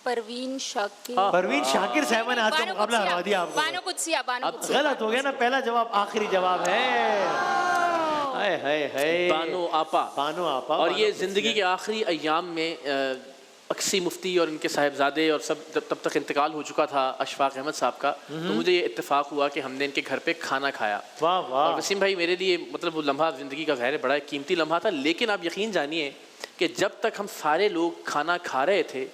परवीन शाकिर। परवीन शाकिर साहब ने आज का मुकाबला हरा दिया आपको। बानो कुदसिया, बानो कुदसिया। गलत हो गया ना, पहला जवाब आखिरी जवाब है। हाय हाय हाय, बानो आपा। बानो आपा। और ये जिंदगी के आखिरी अय्याम में अक्सी मुफ्ती और इनके साहिबजादे और सब तब तक इंतकाल हो चुका था अशफाक अहमद साहब का, तो मुझे ये इत्तेफाक हुआ कि हमने इनके घर पे खाना खाया। वाह वाह। और वसीम भाई मेरे लिए मतलब वो लम्हा ज़िंदगी का गैर बड़ा कीमती लम्हा था, लेकिन आप यकीन जानिए कि जब तक हम सारे लोग खाना खा रहे थे,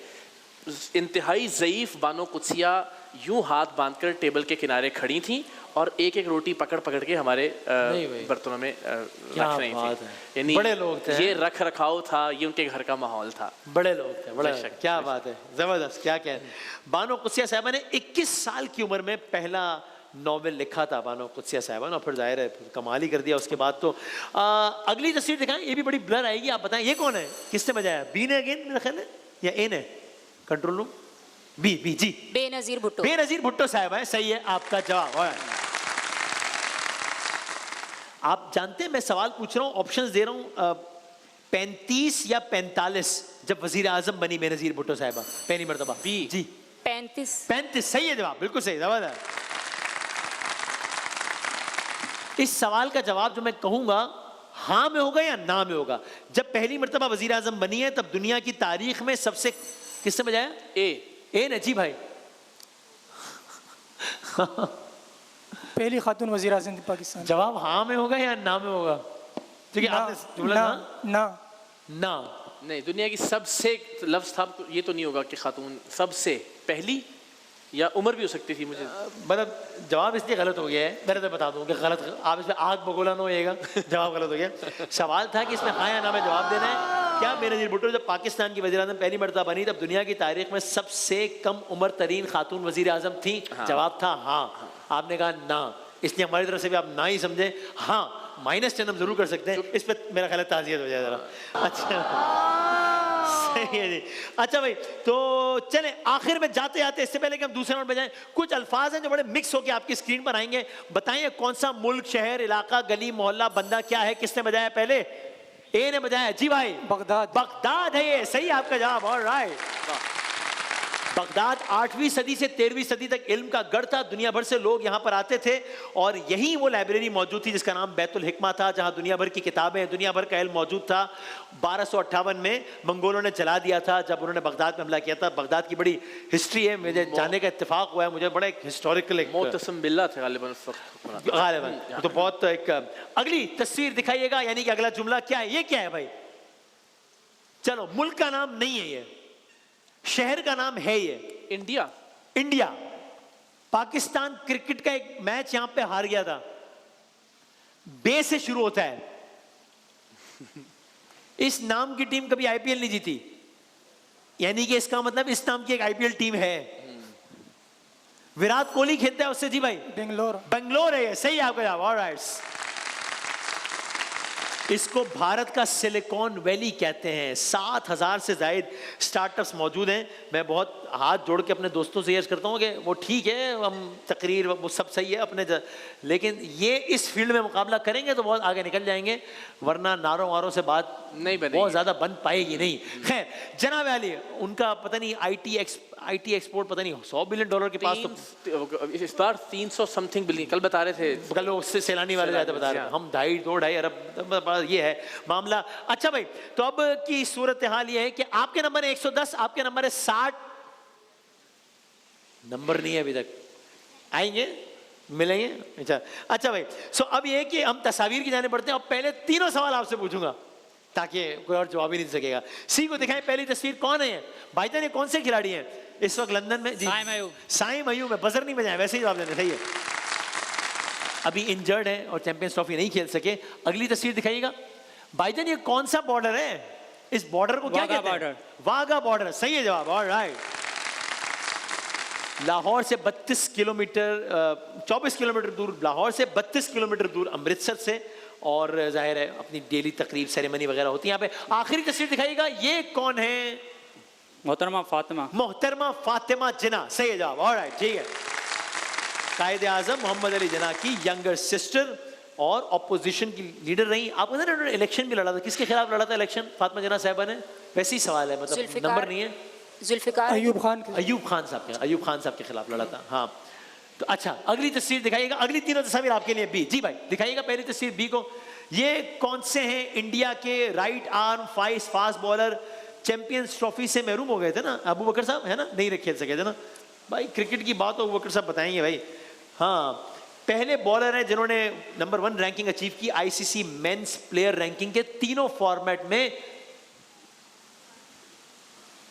इंतहाई ज़ईफ़ बानो कुदसिया यूं हाथ बांधकर टेबल के किनारे खड़ी थी और एक एक रोटी पकड़ पकड़ के हमारे बर्तनों में रख रही थी। यानी बड़े लोग थे, ये रख रखाव था, ये उनके घर का माहौल था। बड़े लोग थे, बड़े क्या बात है, जबरदस्त। क्या कह बानो कुदसिया साहबा ने 21 साल की उम्र में पहला नॉवेल लिखा था बानो कुदसिया साहबा ने, और फिर जाहिर है कमाल ही कर दिया उसके बाद। तो अगली तस्वीर दिखाएं, ये भी बड़ी ब्लर आएगी, आप बताएं ये कौन है, किसने बजाया? बी ने अगेन मेरा ख्याल है या ए ने? Control room. बी जी। बेनजीर भुट्टो। बेनजीर भुट्टो साहब है, सही है आपका जवाब। आप जानते हैं मैं सवाल पूछ रहा हूं, ऑप्शंस दे रहा हूं, 35 या 45 जब वजीर आजम बनी बेनजीर भुट्टो साहबा पहली मरतबा। बी जी। 35 सही है जवाब, बिल्कुल सही जवाब है। इस सवाल का जवाब जो मैं कहूंगा हाँ में होगा या ना में होगा। जब पहली मरतबा वजीर आजम बनी है तब दुनिया की तारीख में सबसे, किसने बजाया? ए ने जी भाई। पहली खातून वज़ीर आज़म थी पाकिस्तान। जवाब हाँ में होगा या ना में होगा? ठीक है, आपने जुमला ना ना नहीं, दुनिया की सबसे लफ्ज था, ये तो नहीं होगा कि खातून सबसे पहली, या उम्र भी हो सकती थी। मुझे मतलब जवाब इसलिए गलत हो गया है, मैं तो बता दूं कि गलत, आप इसमें आग बगोला न होइएगा। जवाब गलत हो गया। सवाल था कि इसमें हाँ या ना में जवाब देना है। क्या बेनज़ीर भुट्टो जब पाकिस्तान की वज़ीर आज़म पहली मरतबा बनी तब दुनिया की तारीख में सबसे कम उम्र तरीन खातून वज़ीर आज़म थी? जवाब था हाँ। आपने कहा ना, इसलिए हमारी तरफ से भी आप ना ही समझे। हाँ माइनस चिन्ह हम जरूर कर सकते हैं, इस पर मेरा ख्याल है ताज़ियत हो जाए जरा। अच्छा सही है जी। अच्छा भाई, तो चले आखिर में जाते जाते, इससे पहले कि हम दूसरे राउंड में जाएं, कुछ अल्फाज हैं जो बड़े मिक्स होकर आपकी स्क्रीन पर आएंगे। बताइए कौन सा मुल्क, शहर, इलाका, गली, मोहल्ला, बंदा क्या है? किसने बजाया पहले? ए ने बजाया। जी भाई, बगदाद। बगदाद है ये, सही आपका जवाब। ऑलराइट। बगदाद 8वीं सदी से 13वीं सदी तक इल्म का गढ़ था। दुनिया भर से लोग यहाँ पर आते थे और यहीं वो लाइब्रेरी मौजूद थी जिसका नाम बैतुल हिकमा था, जहाँ दुनिया भर की किताबें, दुनिया भर का इल्म मौजूद था। 1258 में मंगोलों ने जला दिया था जब उन्होंने बगदाद में हमला किया था। बगदाद की बड़ी हिस्ट्री है, मुझे जाने का इत्तेफाक हुआ है, मुझे बड़ा एक हिस्टोरिकल मोतसम बिल्ला थे गालिबन उस वक्त। गालिबन तो बहुत एक। अगली तस्वीर दिखाइएगा, यानी कि अगला जुमला क्या है? ये क्या है भाई? चलो, मुल्क का नाम नहीं है ये, शहर का नाम है ये। इंडिया। इंडिया। पाकिस्तान क्रिकेट का एक मैच यहां पे हार गया था। बे से शुरू होता है। इस नाम की टीम कभी आईपीएल नहीं जीती, यानी कि इसका मतलब इस नाम की एक आईपीएल टीम है। विराट कोहली खेलता है उससे। जी भाई, बेंगलोर है ये, सही आपका जवाब। ऑलराइट। इसको भारत का सिलिकॉन वैली कहते हैं। 7000 से ज्यादा स्टार्टअप्स मौजूद हैं। मैं बहुत हाथ जोड़ के अपने दोस्तों से अर्ज करता हूँ कि वो ठीक है, हम तकरीर वो सब सही है अपने लेकिन ये इस फील्ड में मुकाबला करेंगे तो बहुत आगे निकल जाएंगे, वरना नारों वारों से बात नहीं बनेगी, बहुत ज़्यादा बन पाएगी नहीं। खैर, जनाब अली, उनका पता नहीं आईटी एक्सपोर्ट पता नहीं $100 बिलियन के पास, तो इस बार 300 समथिंग बिलियन, कल बता रहे थे, कल उससे सैलानी वाले ज़्यादा बता रहे हैं। हम 2.5 अरब, ये है मामला। अच्छा भाई, तो अब की सूरत हाल ये है कि आपके नंबर है 110, आपके नंबर है 60। नंबर नहीं है अभी तक, आएंगे मिलेंगे। अच्छा भाई, सो अब ये कि हम तस्वीर की जाने पड़ते हैं। अब पहले तीनों सवाल आपसे पूछूंगा ताकि कोई और जवाब ही नहीं दे सकेगा। सी को दिखाएं, पहली तस्वीर कौन है भाईजान? ये कौन से खिलाड़ी हैं इस वक्त लंदन में? जी, साइम अयूब में। बजर नहीं बजाए, वैसे ही जवाब देना। सही है, अभी इंजर्ड है और चैंपियंस ट्रॉफी नहीं खेल सके। अगली तस्वीर दिखाइएगा भाईजान, ये कौन सा बॉर्डर है? इस बॉर्डर को क्या कहते हैं? वाघा बॉर्डर, सही है जवाब। ऑलराइट। लाहौर से 32 किलोमीटर, 24 किलोमीटर दूर लाहौर से, 32 किलोमीटर दूर अमृतसर से, और जाहिर है अपनी डेली तकरीब सेरेमनी वगैरह होती है यहाँ पे। आखिरी तस्वीर दिखाइएगा, ये कौन है? मोहतरमा फातिमा। मोहतरमा फातिमा जिन्ना, सही है जवाब। ऑलराइट, ठीक है। कायद आजम मोहम्मद अली जिन्ना की यंगर सिस्टर और ऑपोजिशन की लीडर रही। आपको ना इलेक्शन भी लड़ा था, किसके खिलाफ लड़ा था इलेक्शन फातिमा जिन्ना साहिबा ने? वैसे ही सवाल है, मतलब नंबर नहीं है। जुल्फिकार अयूब खान साहब के खिलाफ लड़ा था। हाँ, तो अच्छा, अगली तस्वीर दिखाइएगा। अगली तीनों तस्वीर आपके लिए बी। जी भाई, दिखाइएगा पहली तस्वीर बी को। ये कौन से हैं इंडिया के right arm fast bowler? Champions trophy से महरूम हो गए थे ना अबू बकर साहब, है ना, नहीं खेल सके थे ना भाई। क्रिकेट की बात अबू बकर साहब बताएंगे भाई। हाँ, पहले बॉलर हैं जिन्होंने नंबर 1 रैंकिंग अचीव की आईसीसी मेंस प्लेयर रैंकिंग के तीनों फॉर्मेट में।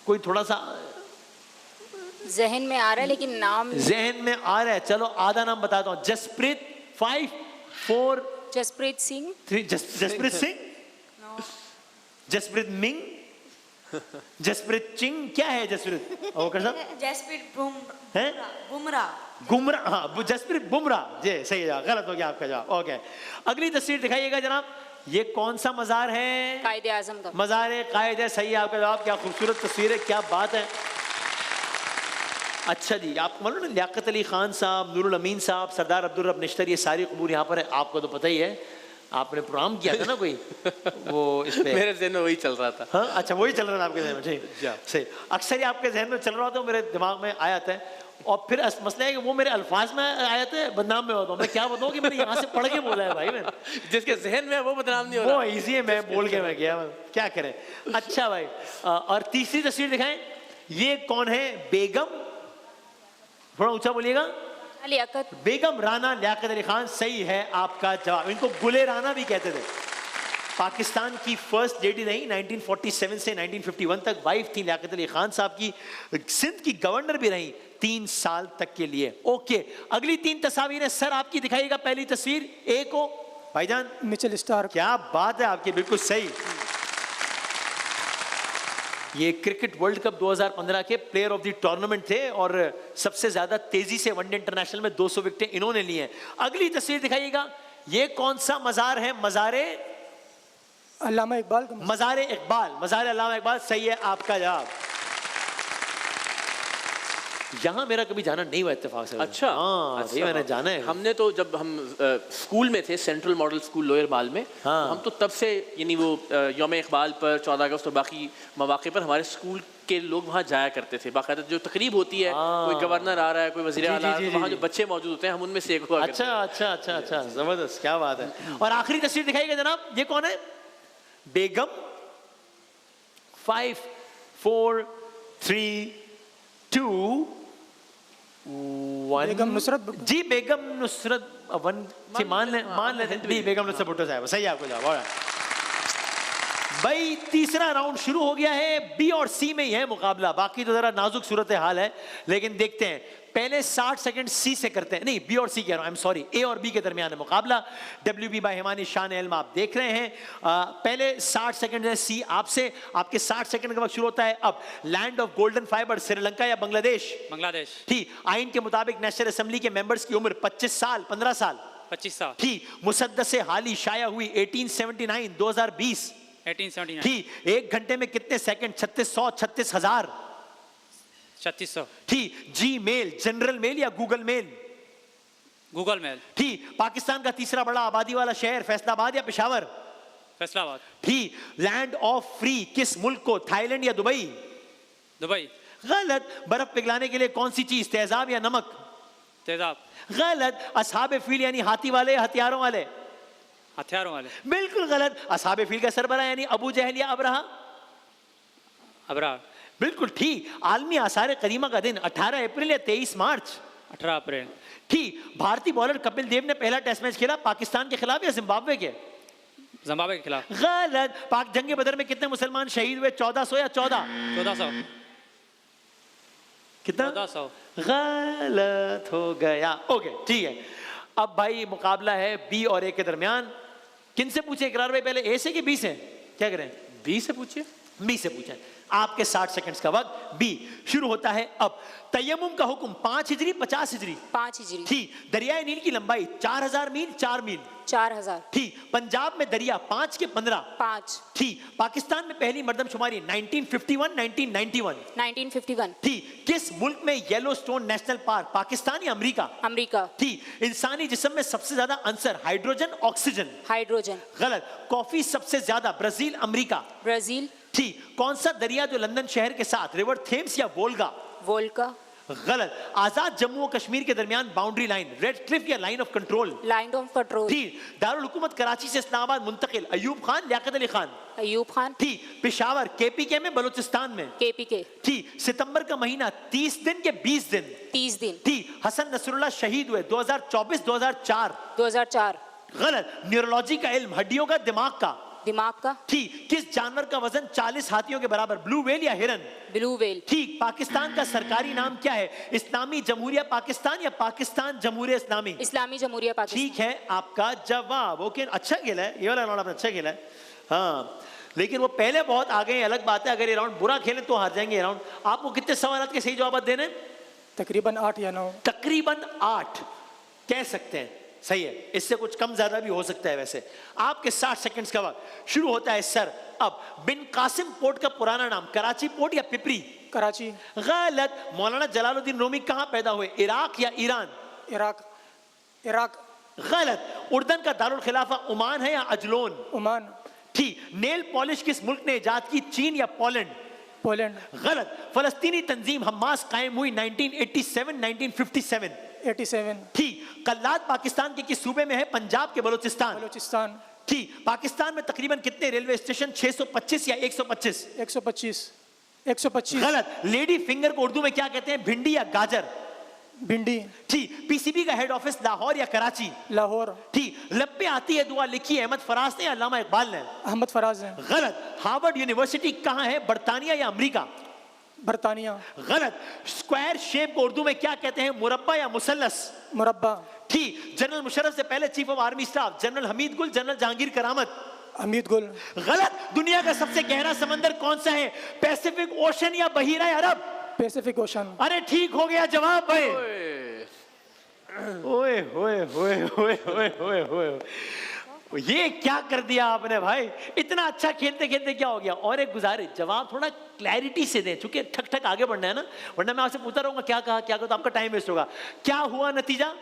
कोई थोड़ा सा जहन में आ रहा है लेकिन नाम जहन में आ रहा है, चलो आधा नाम बताता हूँ। जसप्रीत 5 4 जसप्रीत सिंह 3 जसप्रीत सिंह, जसप्रीत मिंग, जसप्रीत चिंग, क्या है जसप्रीत? ओकर साहब, जसप्रीत बुमराह। गुमराह, हाँ, जसप्रीत बुमराह जी, सही है। गलत हो गया आपका जवाब। ओके, अगली तस्वीर दिखाइएगा जनाब। ये कौन सा मज़ार है? कायदे आजम का मज़ार कायद है, सही है आपका जवाब। क्या खूबसूरत तस्वीर है, क्या बात है। अच्छा जी, आपको मालूम है लियाकत अली खान साहब, नूरुल अमीन साहब, सरदार अब्दुल रब निश्तर, ये सारी कबूर यहाँ पर है। आपको तो पता ही है, आपने प्रोग्राम किया था ना कोई वो इस पे। मेरे जहन में वही चल रहा था। हाँ, अच्छा, वही चल रहा था आपके जहन में। ठीक, सही। अक्सर ही आपके जहन में चल रहा था, मेरे दिमाग में आया था। और फिर मसला है कि वो मेरे अल्फाज में आया था, बदनाम में होता हूँ। मैं क्या बताऊँ कि मैंने यहाँ से पढ़ के बोला है भाई। मैंने जिसके जहन में वो बदनाम नहीं हो रहा, वो इजी है, मैं बोल के मैं गया, क्या करें। अच्छा भाई, और तीसरी तस्वीर दिखाएं। ये कौन है? बेगम, थोड़ा ऊंचा बोलिएगा। लियाकत। बेगम राना लियाकत अली खान, सही है आपका जवाब। इनको गुले राना भी कहते थे। पाकिस्तान की फर्स्ट लेडी रही 1947 से 1951 तक, वाइफ थी लियाकत अली खान साहब की। सिंध की गवर्नर भी रही 3 साल तक के लिए। ओके, अगली 3 तस्वीरें सर आपकी दिखाइएगा। पहली तस्वीर ए को भाईजान, मिचेल स्टार्क। क्या बात है आपकी, बिल्कुल सही। ये क्रिकेट वर्ल्ड कप 2015 के प्लेयर ऑफ द टूर्नामेंट थे और सबसे ज्यादा तेजी से वनडे इंटरनेशनल में 200 विकेटें इन्होंने ली हैं। अगली तस्वीर दिखाइएगा। ये कौन सा मजार है? मजारे अल्लामा इकबाल। मजारे इकबाल, मजारे अल्लामा इकबाल, सही है आपका जवाब। यहाँ मेरा कभी जाना नहीं हुआ इत्तेफाक से। अच्छा, हाँ, अच्छा, मैंने जाना है। हमने तो जब हम स्कूल में थे, सेंट्रल मॉडल स्कूल लोयर माल में, हाँ। हम तो तब से यानी वो यौम इकबाल पर, 14 अगस्त और बाकी मौके पर हमारे स्कूल के लोग वहाँ जाया करते थे। बाकायदा जो तकरीब होती है, कोई गवर्नर आ रहा है, कोई वजीर आला, तो वहाँ जो बच्चे मौजूद होते हैं, हम उनमें से एक हुआ करते अच्छा अच्छा अच्छा अच्छा, जबरदस्त, क्या बात है। और आखिरी तस्वीर दिखाइएगा जनाब। ये कौन है? बेगम। 5 4 3 2 1। बेगम नुसरत जी, बेगम नुसरत वन थी, मान लेते हैं। बेगम नुसरत भुट्टो साहब, सही आपको जवाब। भाई तीसरा राउंड शुरू हो गया है। बी और सी में ही है मुकाबला, बाकी तो जरा नाजुक सूरत हाल है, लेकिन देखते हैं। पहले 60 सेकंड सी से करते हैं, नहीं बी और सी कह रहा हूं, आई एम सॉरी, ए और बी के दरमियान है मुकाबला। WB बाय हिमानी शान इल्म आप देख रहे हैं। पहले 60 सेकंड है सी आपसे, आपके 60 सेकंड का वक्त शुरू होता है अब। Land of golden fibre, Sri Lanka या बांग्लादेश? बांग्लादेश। ठीक। आइन के मुताबिक नेशनल असेंबली के मेंबर्स की उम्र 25 साल, 15 साल? 25 साल। ठीक। मुसद्दस हाली शाया हुई 1879, 2020? 1879। ठीक। 1 घंटे में कितने सेकंड? 3600, 36,000? 3600। ठीक। जी मेल, जनरल मेल या गूगल मेल? Google mail. ठीक। पाकिस्तान का तीसरा बड़ा आबादी वाला शहर फैसलाबाद या पेशावर? फैसलाबाद। ठीक। लैंड ऑफ फ्री किस मुल्क को? थाईलैंड या दुबई? दुबई। गलत। बर्फ पिघलाने के लिए कौन सी चीज? तेजाब या नमक? तेजाब। गलत। असहाबे फील यानी हाथी वाले या हथियारों वाले? हथियारों वाले। बिल्कुल गलत। असहाबे फील का सरबरा यानी अबू जहल या अबरहा? अबरार। बिल्कुल ठीक। आलमी आसार करीमा का दिन 18 अप्रैल या 23 मार्च? 18 अप्रैल। ठीक। भारतीय बॉलर कपिल देव ने पहला टेस्ट मैच खेला पाकिस्तान के खिलाफ या जिम्बाब्वे के? जिम्बाब्वे के खिलाफ। गलत। पाक जंग बदर में कितने मुसलमान शहीद हुए? 1400 या 14? 1400। कितना? 1400। गलत हो गया। ओके ठीक है। अब भाई मुकाबला है बी और ए के दरमियान। किन से पूछे इकरार भाई? पहले ए से कि बी से? क्या करें? बी से पूछिए। बी से पूछें। आपके 60 सेकंड्स का वक्त। बी शुरू होता है अब। तयम्मुम का हुक्म 5 हिजरी 50 हिजरी? 5 हिजरी। ठीक। दरियाए नील की लंबाई 4000 मील 4 मील? 4000। ठीक। पंजाब में दरिया 5 के 15? 5। ठीक। पाकिस्तान में पहली मर्दमशुमारी 1951 1991? 1951। ठीक। किस मुल्क में येलोस्टोन नेशनल पार्क? पाकिस्तान या अमेरिका? अमेरिका। ठीक। इंसानी जिस्म में सबसे ज्यादा अंसर हाइड्रोजन ऑक्सीजन? हाइड्रोजन। गलत। कॉफी सबसे ज्यादा ब्राजील अमेरिका? ब्राजील। ठीक। कौन सा दरिया जो लंदन शहर के साथ, रिवर थेम्स या वोल्गा? वोल्गा। गलत। आजाद जम्मू और कश्मीर के दरमियान बाउंड्री लाइन रेड क्लिफ या line of control? Line of control. ठीक। दारुल हुकूमत कराची से इस्लामाबाद मुंतकिल अयूब खान लियाकत अली खान? अयूब खान। ठीक। पेशावर KPK में बलूचिस्तान में? KPK। ठीक। सितंबर का महीना 30 दिन के 20 दिन? 30 दिन। ठीक। हसन नसरुल्लाह शहीद हुए 2024 2004? 2004। गलत। न्यूरोलॉजी का इल्म हड्डियों का, दिमाग का? दिमाग का। ठीक। किस जानवर का वजन 40 हाथियों के बराबर? ब्लू व्हेल या हिरन? Blue whale. ठीक। पाकिस्तान का सरकारी नाम क्या है? इस्लामी जमहूरिया पाकिस्तान या पाकिस्तान जमहूरिया इस्लामी? इस्लामी जमहूरिया पाकिस्तान। ठीक है आपका जवाब। ओके, अच्छा खेला है ये वाला राउंड, आपने अच्छा खेला है। हाँ, लेकिन वो पहले बहुत आ गए, अलग बात है। अगर ये राउंड बुरा खेले तो हार जाएंगे ये राउंड। आपको कितने सवाल के सही जवाब देने? तकरीबन 8 या 9। तकरीबन 8 कह सकते हैं, सही है। इससे कुछ कम ज्यादा भी हो सकता है। वैसे आपके 60 सेकंड्स का वक्त शुरू होता है सर अब। बिन कासिम पोर्ट का पुराना नाम कराची पोर्ट या पिपरी? कराची। गलत। मौलाना जलालुद्दीन रूमी कहां पैदा हुए? इराक या ईरान? इराक। इराक। गलत। उर्दन का दारुल खिलाफा ओमान है या अजलोन? ओमान। ठीक। नेल पॉलिश किस मुल्क ने इजाद की? चीन या पोलैंड? पोलैंड। गलत। फलस्तीनी तंजीम हमास कायम हुई 1987 1957? 87। ठीक। कल्लात पाकिस्तान के किस सूबे में है? पंजाब के बलूचिस्तान? बलूचिस्तान। ठीक। पाकिस्तान में तकरीबन कितने रेलवे स्टेशन? 625 या 125? 125। 125। गलत। लेडी फिंगर को उर्दू में क्या कहते हैं? भिंडी या गाजर? भिंडी, ठीक। पीसीबी का हेड ऑफिस लाहौर या कराची? लाहौर, ठीक। लब पे आती है दुआ लिखी है अहमद फराज ने या अल्लामा इकबाल ने? अहमद फराज है। गलत। हार्वर्ड यूनिवर्सिटी कहाँ है, बर्तानिया या अमेरिका? बरतानिया। गलत। स्क्वायर शेप को उर्दू में क्या कहते हैं, मुरब्बा या मुसल्लस? मुरब्बा। ठीक। जनरल मुशर्रफ से पहले chief of army staff, general Hamid गुल, जनरल जहांगीर करामत? हमीद गुल। गलत। दुनिया का सबसे गहरा समंदर कौन सा है, पैसिफिक ओशन या बहीरा अरब? Pacific ocean. अरे ठीक हो गया जवाब भाई। ओए होए होए होए होए होए होए, ये क्या कर दिया आपने भाई, इतना अच्छा खेलते खेलते क्या हो गया। और एक गुजारिश, जवाब थोड़ा क्लैरिटी से दें, चूंकि ठक ठक आगे बढ़ना है ना, वरना मैं आपसे पूछता रहूंगा क्या कहा क्या कहा, तो आपका टाइम वेस्ट होगा। क्या हुआ नतीजा?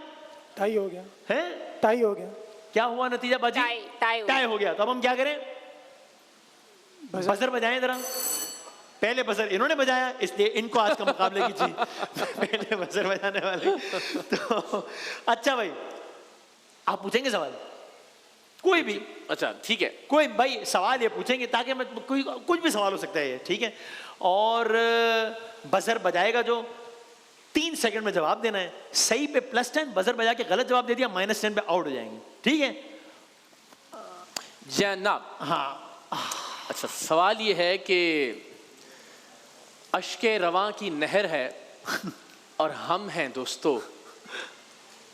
टाई हो गया है, टाई हो गया। क्या हुआ नतीजा बाजी? टाई हो गया। तो अब हम क्या करें, बजर बजाएं जरा। पहले बजर इन्होंने बजाया, इसलिए इनको आज का मुकाबले की चीज पहले बजर बजाने वाले। तो अच्छा भाई, आप पूछेंगे सवाल कोई भी? अच्छा ठीक है, कोई भाई सवाल ये पूछेंगे ताकि मैं कोई कुछ भी सवाल हो सकता है ये, ठीक है। और बजर बजाएगा जो, 3 सेकंड में जवाब देना है। सही पे +10, बजर बजा के गलत जवाब दे दिया -10 पे आउट हो जाएंगे, ठीक है जनाब। हाँ। अच्छा, सवाल ये है कि अश्के रवां की नहर है और हम हैं दोस्तों,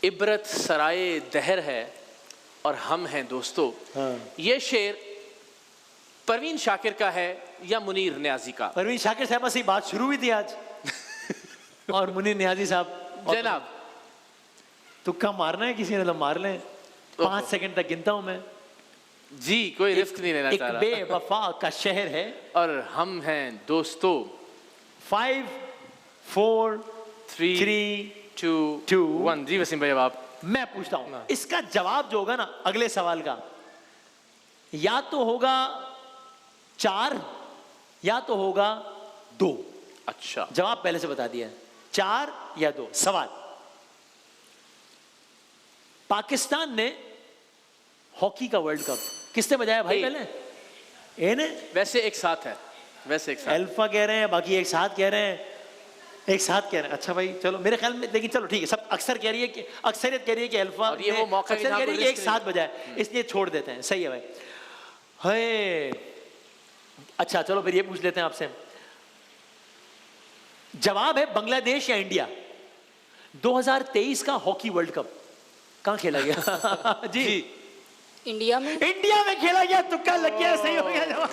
इबरत सराय दहर है और हम हैं दोस्तों। ये शेर परवीन शाकिर का है या मुनीर न्याजी का? परवीन शाकिर साहब से बात शुरू हुई थी आज और मुनीर न्याजी साहब। जनाब तुक्का मारना है किसी ने तो मार लें। 5 सेकंड तक गिनता हूं मैं जी, कोई रिस्क नहीं लेना चाह रहा। एक बेवफा का शहर है और हम हैं दोस्तों। 5 4 3 2 1। जी वसीम भाई, अब आप। मैं पूछता हूं, इसका जवाब जो होगा ना अगले सवाल का, या तो होगा 4 या तो होगा 2। अच्छा, जवाब पहले से बता दिया है, 4 या 2। सवाल, पाकिस्तान ने हॉकी का वर्ल्ड कप किसने बजाया भाई? पहले ए ने। वैसे एक साथ है, वैसे एक साथ। अल्फा कह रहे हैं, बाकी एक साथ कह रहे हैं, एक साथ कह रहे हैं। अच्छा भाई चलो, मेरे ख्याल में, लेकिन चलो ठीक है, सब अक्सर कह रही है कि, अक्सरियत कह रही है कि अल्फा, और ये वो मौका अक्सर कह रही है कि एक साथ बजाए, इसलिए छोड़ देते हैं। सही है भाई। है अच्छा, चलो फिर ये पूछ लेते हैं आपसे, जवाब है बांग्लादेश या इंडिया। 2023 का हॉकी वर्ल्ड कप कहां खेला गया? जी इंडिया में। इंडिया में खेला गया। तुक्का लग गया, सही हो गया जवाब।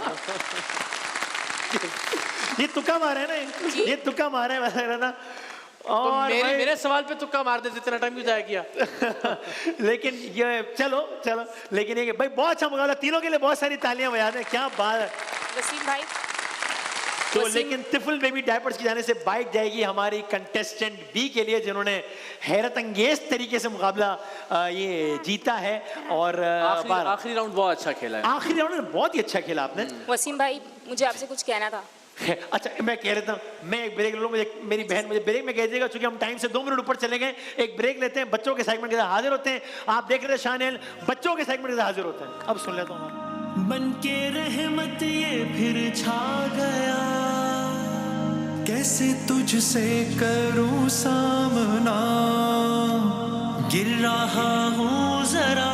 ये तुक्का मारा है ना, ये तुक्का मारा है वैसे ना। और तो मेरे सवाल पे तुक्का मार देते, इतना टाइम क्यों जाया किया? लेकिन ये चलो, लेकिन ये भाई बहुत अच्छा मुकाबला, तीनों के लिए बहुत सारी तालियां बजा दें, क्या बात है वसीम भाई। तो लेकिन तिफल बेबी डायपर्स की जाने से बाइक जाएगी हमारी कंटेस्टेंट बी के लिए, जिन्होंने हैरत अंगेज तरीके से मुकाबला ये जीता है। और आखिरी राउंड बहुत अच्छा खेला है। आखिरी राउंड में बहुत ही अच्छा खेला आपने। वसीम भाई, मुझे आपसे कुछ कहना था। अच्छा, मैं कह रहा था, मैं एक ब्रेक ले लूं, मेरी बहन मुझे ब्रेक में कह दीजिएगा, क्योंकि हम टाइम से 2 मिनट ऊपर चले गए। एक ब्रेक लेते हैं, बच्चों के सेगमेंट के साथ हाजिर होते हैं। आप देख रहे थे शानेल, बच्चों के सेगमेंट के साथ हाजिर होते हैं। अब सुन लेता हूँ। बनके रहमत ये फिर छा गया, कैसे तुझसे करूं सामना, गिर रहा हूँ जरा